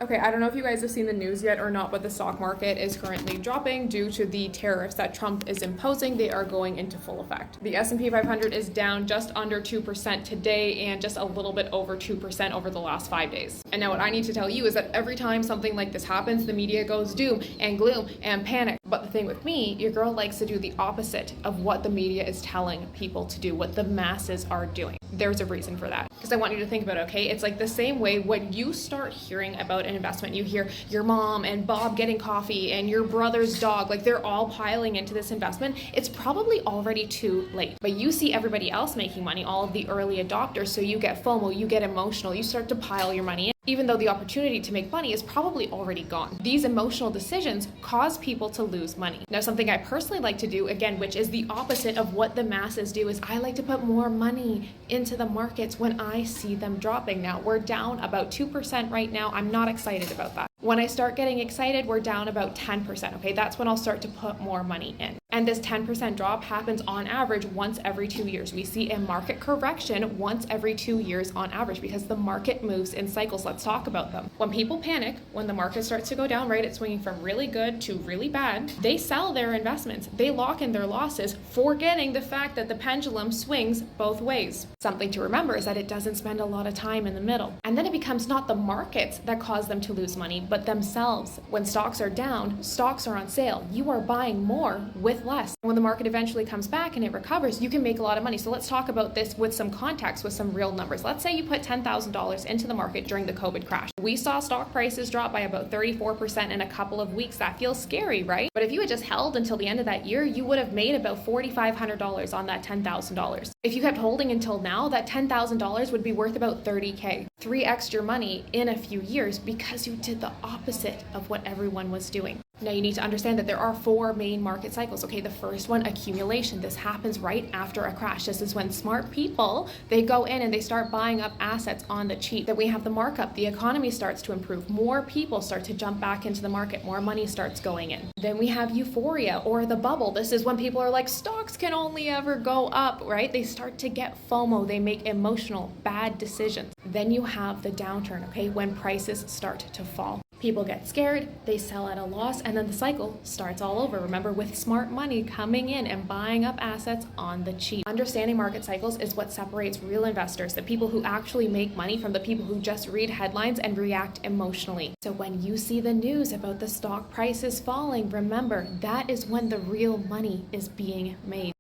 Okay, I don't know if you guys have seen the news yet or not, but the stock market is currently dropping due to the tariffs that Trump is imposing. They are going into full effect. The S&P 500 is down just under 2% today and just a little bit over 2% over the last 5 days. And now what I need to tell you is that every time something like this happens, the media goes doom and gloom and panic. But the thing with me, your girl likes to do the opposite of what the media is telling people to do, what the masses are doing. There's a reason for that. Because I want you to think about it, okay? It's like the same way when you start hearing about an investment, you hear your mom and Bob getting coffee and your brother's dog, like they're all piling into this investment. It's probably already too late. But you see everybody else making money, all of the early adopters, so you get FOMO, you get emotional, you start to pile your money in, even though the opportunity to make money is probably already gone. These emotional decisions cause people to lose money. Now, something I personally like to do, again, which is the opposite of what the masses do, is I like to put more money into the markets when I see them dropping. Now, we're down about 2% right now. I'm not excited about that. When I start getting excited, we're down about 10%, okay? That's when I'll start to put more money in. And this 10% drop happens on average once every 2 years. We see a market correction once every 2 years on average because the market moves in cycles. Let's talk about them. When people panic, when the market starts to go down, right, it's swinging from really good to really bad, they sell their investments. They lock in their losses, forgetting the fact that the pendulum swings both ways. Something to remember is that it doesn't spend a lot of time in the middle. And then it becomes not the markets that cause them to lose money, but themselves. When stocks are down, stocks are on sale. You are buying more with less. When the market eventually comes back and it recovers, you can make a lot of money. So let's talk about this with some context, with some real numbers. Let's say you put $10,000 into the market during the COVID crash. We saw stock prices drop by about 34% in a couple of weeks. That feels scary, right? But if you had just held until the end of that year, you would have made about $4,500 on that $10,000. If you kept holding until now, that $10,000 would be worth about $30K. 3x your money in a few years because you did the opposite of what everyone was doing. Now you need to understand that there are 4 main market cycles. Okay, the first one, accumulation. This happens right after a crash. This is when smart people, they go in and they start buying up assets on the cheap. Then we have the markup. The economy starts to improve. More people start to jump back into the market. More money starts going in. Then we have euphoria or the bubble. This is when people are like, stocks can only ever go up, right? They start to get FOMO. They make emotional, bad decisions. Then you have the downturn, okay, when prices start to fall. People get scared, they sell at a loss, and then the cycle starts all over. Remember, with smart money coming in and buying up assets on the cheap. Understanding market cycles is what separates real investors, the people who actually make money, from the people who just read headlines and react emotionally. So when you see the news about the stock prices falling, remember, that is when the real money is being made.